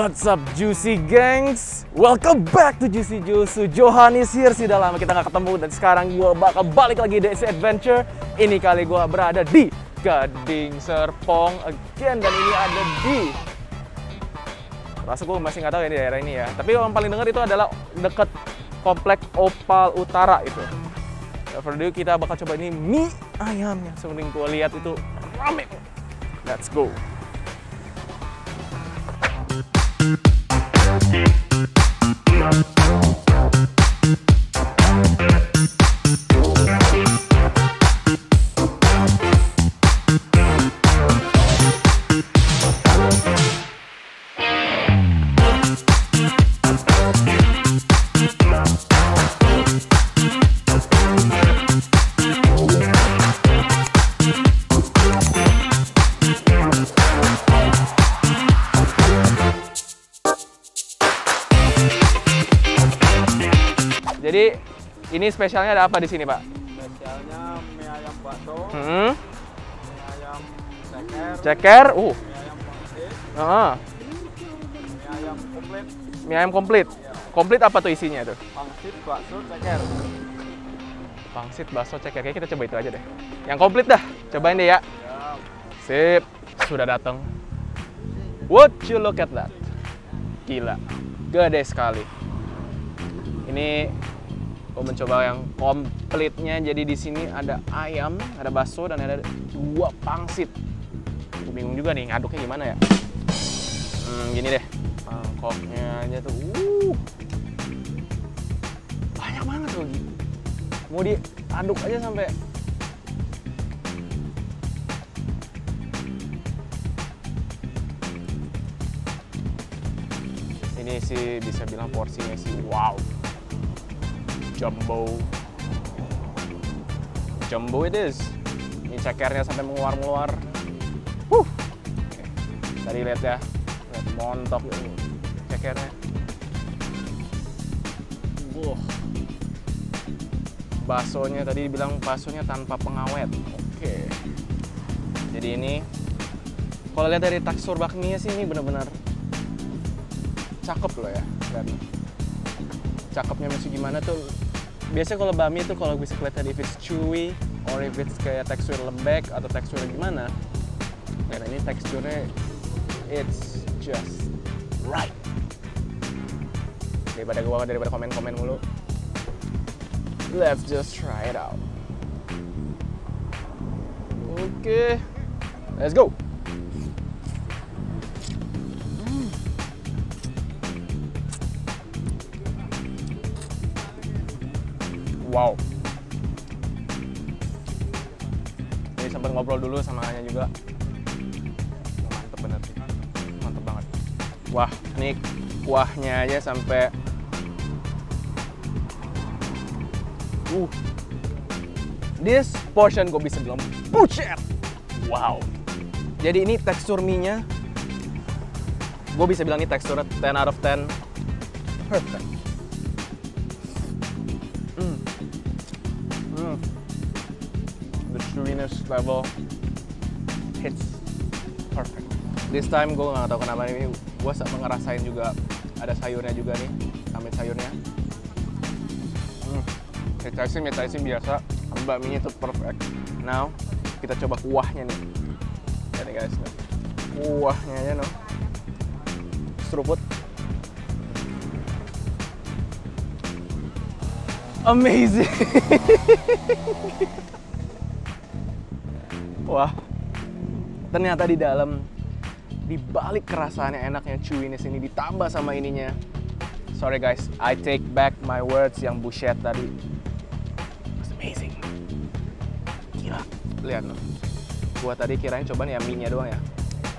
What's up Juicy Gangs? Welcome back to Juicy Juice. Johannes here, sudah lama kita nggak ketemu dan sekarang gue bakal balik lagi di Adventure. Ini kali gue berada di Gading Serpong again, dan ini ada di rasa gue masih nggak tahu ya di daerah ini ya. Tapi yang paling dengar itu adalah deket komplek Opal Utara itu. For dulu kita bakal coba ini mie ayam yang sering gue lihat itu rame. Let's go. Jadi ini spesialnya ada apa di sini, Pak? Spesialnya mie ayam bakso, mie ayam ceker, mie ayam pangsit, mie ayam komplit. Mie ayam komplit. Ya. Komplit apa tuh isinya tuh? Pangsit, bakso, ceker. Pangsit, bakso, ceker. Kayaknya kita coba itu aja deh. Yang komplit dah. Cobain deh ya. Ya. Sip. Sudah datang. Would you look at that? Gila. Gede sekali. Ini gue mencoba yang komplitnya. Jadi di sini ada ayam, ada bakso, dan ada 2 pangsit. Gue bingung juga nih ngaduknya gimana ya. Gini deh. Mangkoknya aja tuh. Banyak banget tuh. Mau diaduk aja sampai ini sih bisa bilang porsinya sih wow. Jumbo it is. Ini cekernya sampai mengeluar-ngeluar. Oke. Tadi lihat ya, lihat montok ini cekernya. Baksonya tadi bilang baksonya tanpa pengawet. Oke. Jadi ini kalau lihat dari tekstur bakminya sih ini benar-benar cakep loh ya. Lihat. Cakepnya masih gimana tuh. Biasanya kalau bami itu kalau bisa kelihatan if it's chewy or if it's kayak tekstur lembek atau teksturnya gimana. Nah ini teksturnya it's just right. Daripada komen-komen mulu. Let's just try it out. Oke. Let's go. Wow. Jadi sempat ngobrol dulu sama Anya juga. Mantep bener sih. Mantep banget. Wah, ini kuahnya aja sampai this portion gue bisa bilang bucet. Wow. Jadi ini tekstur mie-nya gue bisa bilang ini teksturnya 10 out of 10. Perfect. The chewiness level hits perfect. This time gue nggak tahu kenapa ini gue ngerasain juga ada sayurnya juga nih, tambahin sayurnya. Mie taisim biasa, bakminya itu perfect. Now kita coba kuahnya nih. Ya nih guys, kuahnya aja no. Seruput. Amazing. Wah, ternyata di dalam, di balik kerasaannya enaknya chewiness ini ditambah sama ininya. Sorry guys, I take back my words yang bullshit tadi. It's amazing. Gila, lihat loh. Gua tadi kirain coba nih ya mie-nya doang ya.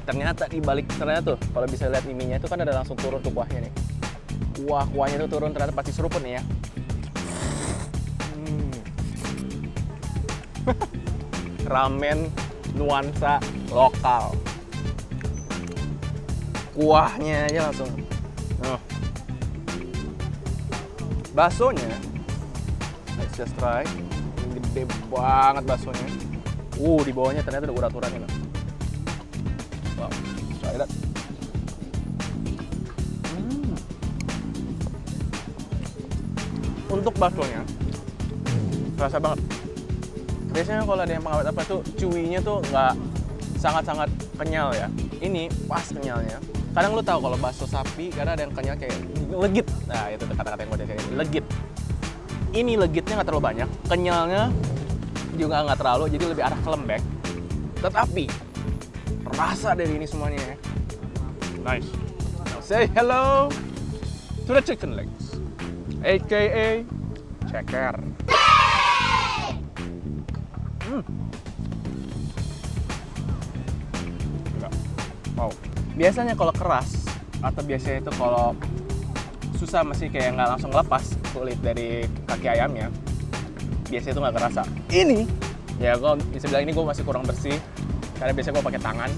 Ternyata di balik, ternyata tuh kalau bisa lihat mie-nya itu kan ada langsung turun tuh kuahnya nih. Kuahnya tuh turun, ternyata pasti seruput nih ya. Ramen nuansa lokal. Kuahnya aja langsung. Baksonya, let's just try. Ini gede banget baksonya. Di bawahnya ternyata ada urat-uratnya. Wow, let's try that. Untuk baksonya, kerasa banget. Biasanya kalau ada yang pengawet apa tuh, cuinya tuh nggak sangat-sangat kenyal ya. Ini pas kenyalnya. Kadang lu tahu kalau bakso sapi, karena ada yang kenyal kayak legit. Nah itu kata-kata yang gue kayak legit. Ini legitnya nggak terlalu banyak, kenyalnya juga nggak terlalu, jadi lebih arah ke lembek. Tetapi rasa dari ini semuanya ya. Nice. Now say hello to the chicken legs, aka ceker. Enggak. Wow. Biasanya kalau keras atau biasanya itu kalau susah masih kayak nggak langsung lepas kulit dari kaki ayamnya. Biasanya itu nggak kerasa. Ini ya gue bisa bilang ini gue masih kurang bersih karena biasanya gue pakai tangan.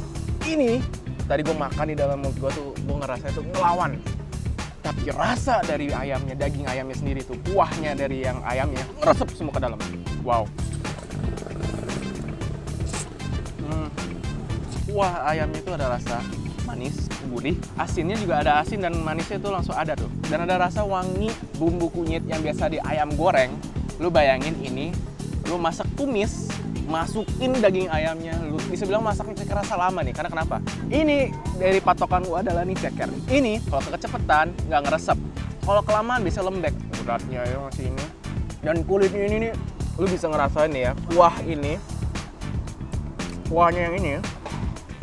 Ini tadi gue makan di dalam mulut gue tuh gue ngerasa itu ngelawan. Tapi rasa dari ayamnya, daging ayamnya sendiri tuh, kuahnya dari yang ayamnya ngeresep semua ke dalam. Wow. Kuah ayamnya itu ada rasa manis, gurih, asinnya juga ada asin dan manisnya itu langsung ada tuh. Dan ada rasa wangi bumbu kunyit yang biasa di ayam goreng. Lu bayangin ini, lu masak tumis, masukin daging ayamnya, lu bisa bilang masaknya ceker rasa lama nih. Karena kenapa? Ini dari patokan gua adalah nih ceker. Ini kalau kecepatan nggak ngeresep. Kalau kelamaan bisa lembek. Beratnya ya masih ini. Dan kulitnya ini nih, lu bisa ngerasain nih ya, kuah ini, kuahnya yang ini ya,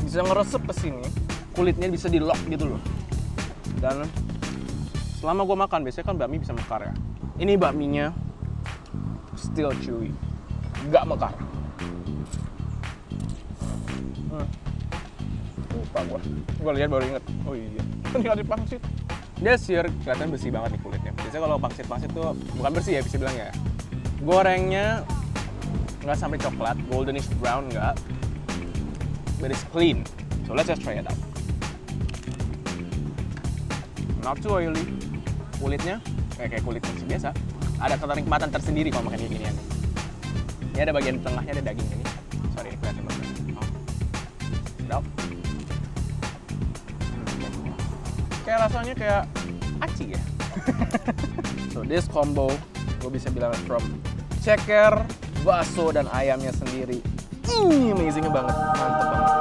bisa ngeresep ke sini, kulitnya bisa di-lock gitu loh. Dan selama gue makan, biasanya kan bakmi bisa mekar ya. Ini bakminya still chewy, nggak mekar. Lupa gue lihat baru inget. Oh iya, tinggal di pangsit. Dia sheer kelihatan bersih banget nih kulitnya. Biasanya kalau pangsit tuh bukan bersih ya bisa bilang ya. Gorengnya nggak sampai coklat, goldenish brown nggak. But it's clean. So let's just try it out. Not too oily. Kulitnya kayak kulit nasi biasa. Ada kenikmatan tersendiri kalau makan kayak ginian. Ini ada bagian tengahnya ada daging ini. Sorry, ini kelihatan banget. Oh. Sedap. Kayak rasanya kayak aci ya. So this combo gue bisa bilang from ceker, bakso dan ayamnya sendiri. Amazing banget, mantep banget.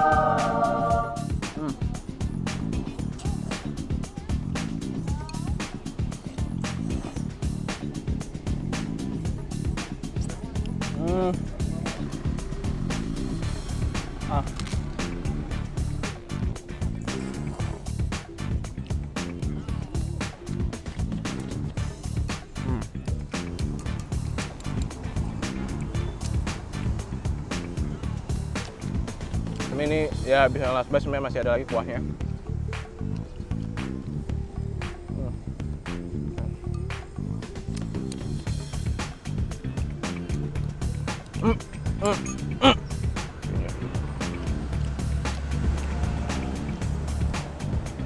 Ini ya bisa last bite, sebenarnya masih ada lagi kuahnya.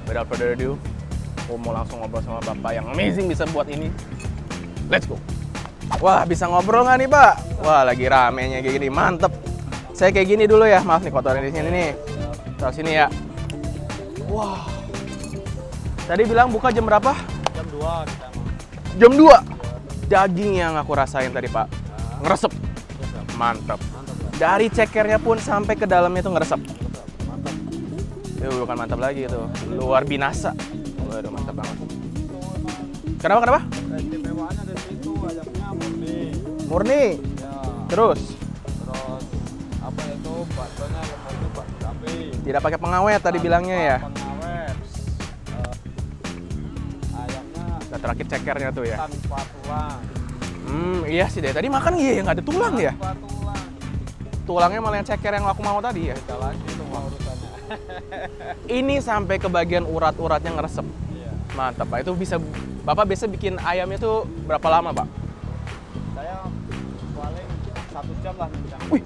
Without further ado, aku mau langsung ngobrol sama bapak yang amazing bisa buat ini. Let's go. Wah, bisa ngobrol nggak nih, Pak? Wah, lagi ramenya kayak gini, mantep. Saya kayak gini dulu ya, maaf nih kotoran di sini nih. Taruh sini ya. Wah. Tadi bilang buka jam berapa? Jam 2 kita mau. Jam 2. Daging yang aku rasain tadi, Pak. Ngeresep. Mantap. Dari cekernya pun sampai ke dalamnya tuh ngeresep. Mantap. Itu bukan mantap lagi itu. Luar binasa. Waduh, mantap banget. Kenapa? Istimewaannya dari situ ayamnya murni. Murni. Ya. Terus Apa itu baksonya yang murni bakso sapi. tidak pakai pengawet tadi bilangnya ya. Pengawet. Ayamnya Nah, terakhir cekernya tuh ya. tanpa tulang. Iya sih deh. Tadi makan iya nggak ada tulang ya. Tanpa tulang. Tulangnya malah yang ceker yang aku mau tadi ya. Beda lagi semua urusannya. Ini sampai ke bagian urat-uratnya ngeresep. Iya. Mantap, Pak. Itu bisa Bapak biasa bikin ayamnya tuh berapa lama, Pak? Saya paling 1 jam lah bikin. Wih,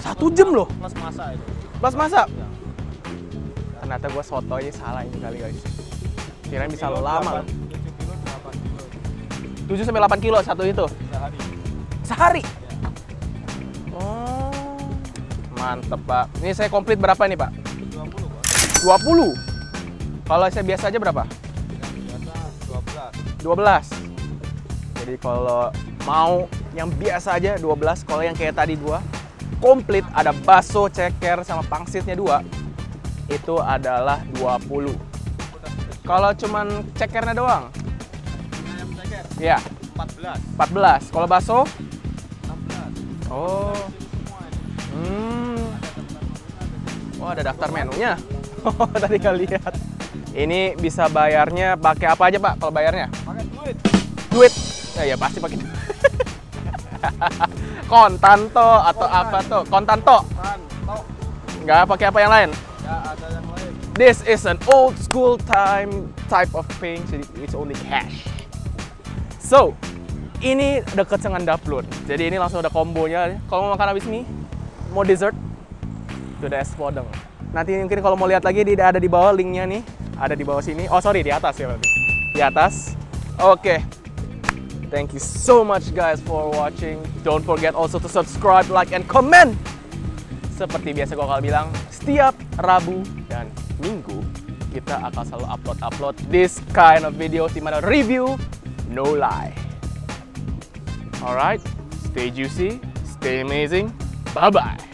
1 jam loh. Plus masak itu. Plus masak. Ya. Ternyata gue sotonya salah ini kali, guys. Kirain bisa Kilo lama loh. 7 kilo, 8 kilo. 7 sampai 8 kilo satu itu. Sehari. Sehari. Ya. Oh. Mantep, Pak. Ini saya komplit berapa nih, Pak? 20, Pak. 20. Kalau saya biasa aja berapa? Yang biasa 12. 12. Jadi Jadi kalau mau yang biasa aja 12, kalau yang kayak tadi gua komplit ada bakso, ceker sama pangsitnya 2 itu adalah 20. Kalau cuman cekernya doang? Ayam ceker. Iya. 14. 14. Kalau bakso? 16. Oh. Oh, ada daftar menunya. Oh, tadi nggak lihat. Ini bisa bayarnya pakai apa aja, Pak? Kalau bayarnya? Pakai duit. Duit. Ya pasti pakai duit. Kontanto atau apa tuh? Kontanto. Kan, tok. Nggak pakai apa yang lain? Ya ada yang lain. This is an old school type of paying, so it's only cash. So, ini deket dengan dapur. Jadi ini langsung ada kombonya. Kalau mau makan habis ini, mau dessert, itu ada es podeng. Nanti mungkin kalau mau lihat lagi, ada di bawah linknya nih. Ada di bawah sini. Oh sorry, di atas ya berarti. Di atas. Oke. Thank you so much guys for watching. Don't forget also to subscribe, like, and comment. Seperti biasa gue bakal bilang, setiap Rabu dan Minggu kita akan selalu upload this kind of videos di mana review, no lie. Alright, stay juicy, stay amazing, bye-bye.